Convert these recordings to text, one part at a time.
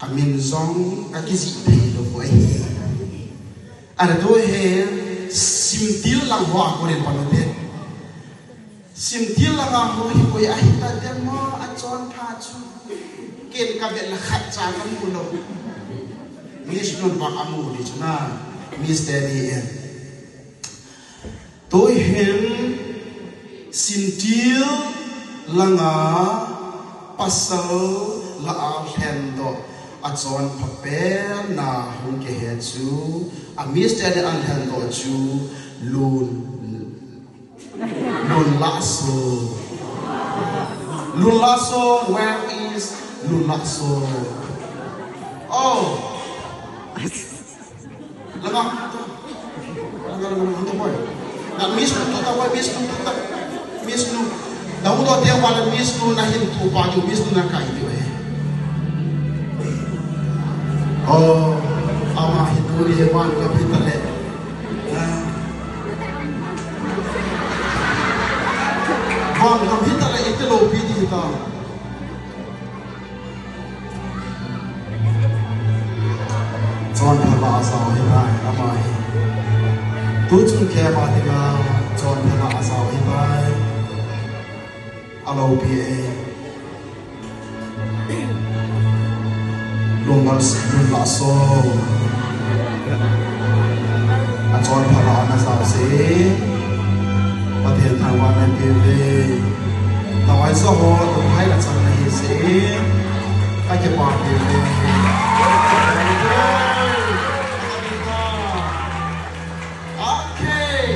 Amin zong akizi pe lo boy ada do he simtil lang ho ako rin panote simtil lang ho hi boy ahita demo achon phachu ken ka be la khat cha kam kulo mis non ba amu di chana mis daddy en tôi hen simtil langa pasal la al hendo achon papel na hung ke he chu a Mr. al hendo chu lun lasso where is lun lasso oh langa boy na miss tu ta boy miss nu daw do dia wala miss nu na hin tu pa ju miss nu na kai di oh, ama hiduri hewan kapitale. Bang kapitale itu lopi di kita. John pela asal hitai amai. Tujuh kema tiga John pela asal hitai. Alopi. Lungal lasso achon phala na sa se pathian thangwan na pile tawai so ho hai la chang na hi se ka ke pa pile okay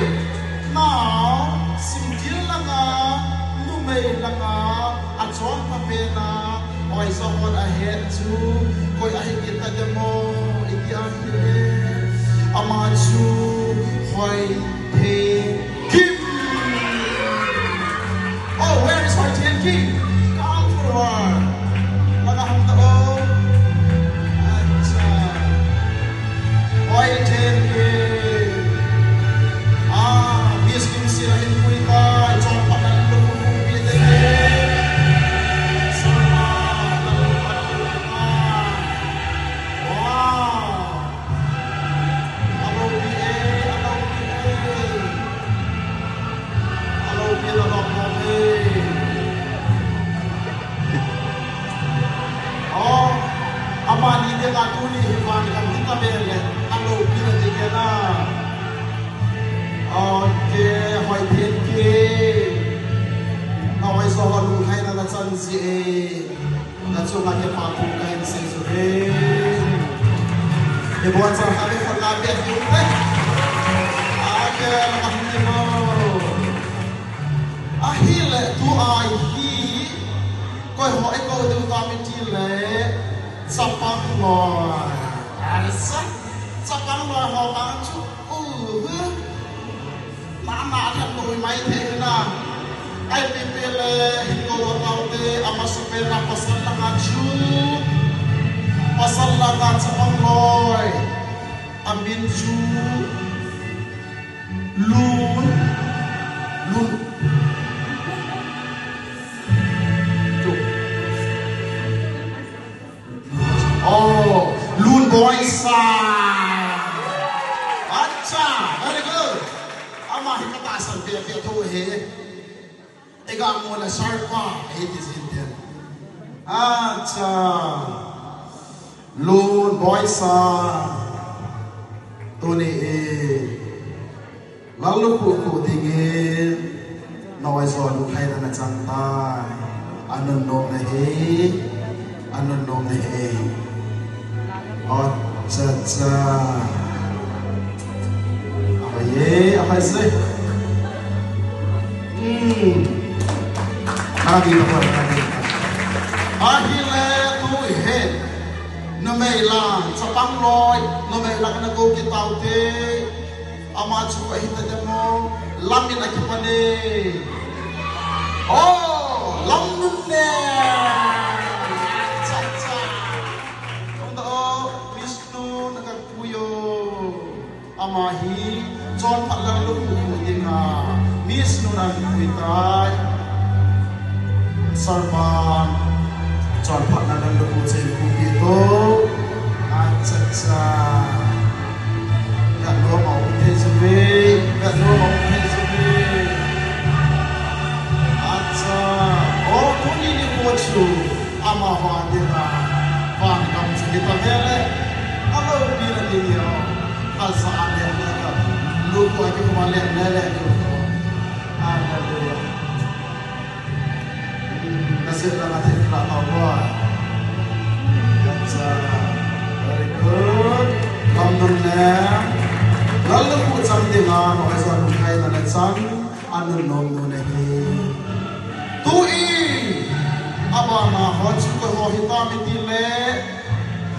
now simtil langa numei langa achon pa pena oi so ho ahead to koi ahi kita demo iki ahi amachu hoi pe kim oh where is hoi ten kim come forward laga ham ta o acha hoi ten kim bis kim sila hin puita chong pa na lo ko pi de amani de la tuli hivan kam kita bele alo pira de kena oke hoi phen ke nawai so lu hai na chan si e na chu ma ke pa pu kai se su re de bon sa ha be khol la be fi te ake la ka ni mo ahile tu ai hi koi ho e ko du ta mi ti le sapang loy asa sapang loy ho ma chu na than loy mai the na ai pe pe le ko tau te amasu pe na pasal la chu pasal la sapang loy amin chu lun oh, Loon Boy side. Acha, very good. Ama hikata san pe tho he. Ega mo la sharpa it is Indian. Acha. Loon Boy side. Tone e. Lalu ku dingin. Nawai so lu khai na chang tai. Anon nom na he. Anon nom na he. Oh, cha. Apa ye? Apa sih? Lagi apa lagi? Akhirnya tu he, namai lang, sapang loy, namai lang na go kita ute, amat suka hita demo, lamin lagi pane. Oh, lamin ne. Amahi John Patlang lu dinga Miss Nunan Kuitai Sarpan John Patlang lu Kuitai kita vele alo bira dinyo kalsa ale ka luku ake kumale nele ko hallelujah nasir na natin klatawa that's very good kamnon na lalo po samdingan o kaysa lukay na nagsang anong nom no na tui aba na hotsu ko ho hitami tile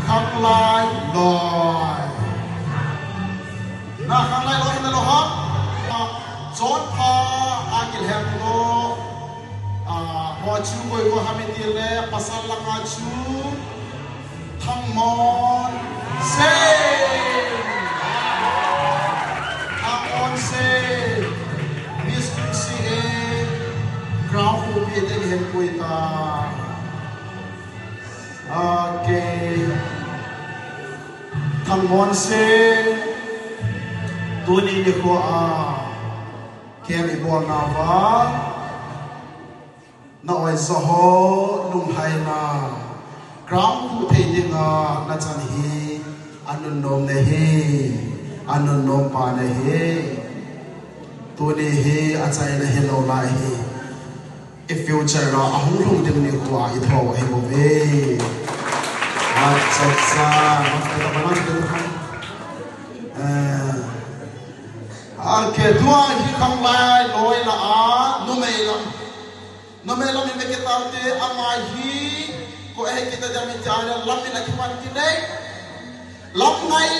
kaplay loy na kaplay loy na lohak John pa akil hemlo hotsu ko hamitile pasal lang achu thamon se thamon se miss si ground ko pwede hem ko ita okay thamon se tuni ni ko kem ibon na ba na oi zaho lung hai na ground ko pwede nga na chan hi anun nom ne hi anun nom pa ne hi tuni hi achai na hello la hi if future ra ahung lung dim ni ko ai tho hi bo ve acha sa ta ba na de khan ke tua hi khang lai loi la a nu me lam me ke ta te ama hi ko e kita jam chana lam ni ki man ki nei lam ngai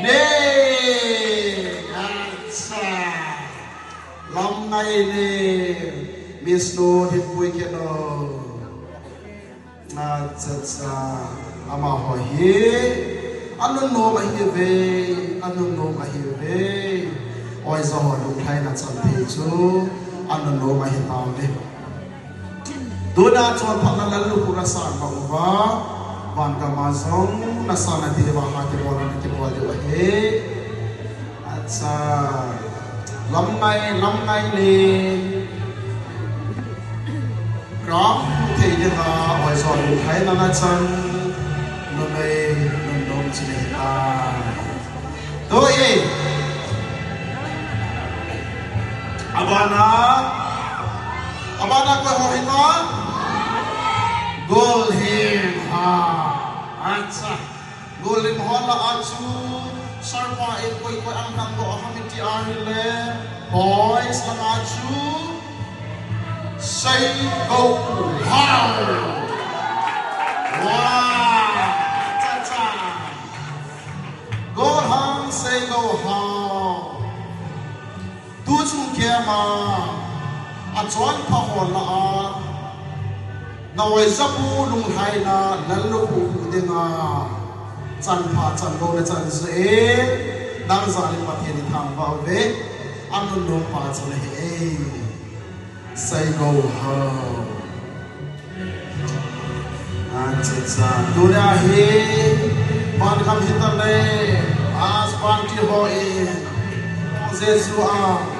ne acha lam ngai ne miss no hit pui ke no acha ama ho hi anun no ma hi ve anun no ma hi ve oi zo ho lu khai na cham pe chu anun no ma hi ta le duna chon phang na lu ku ra san ba wa wan ka ma song na sa na ti ba ha ke bola ke bo de he acha lam ngai le gram the de na oi zo lu khai na na chan no me no chile doi abana ko ho hita gol him ha acha gol him hola achu sarpa e koi ang thang do hamiti ahile boys lang achu say go hard wow cha go hang say go hang tu chu kia ma a chuan pha hon la a na wai zapu lung hai na nan lu pu de nga chan pha chan go na chan se dang za le pa the ni thang ba ve an lu lu pa chan he say go hang acha tu na he ban kham hitar le as ban ki ho e Jesus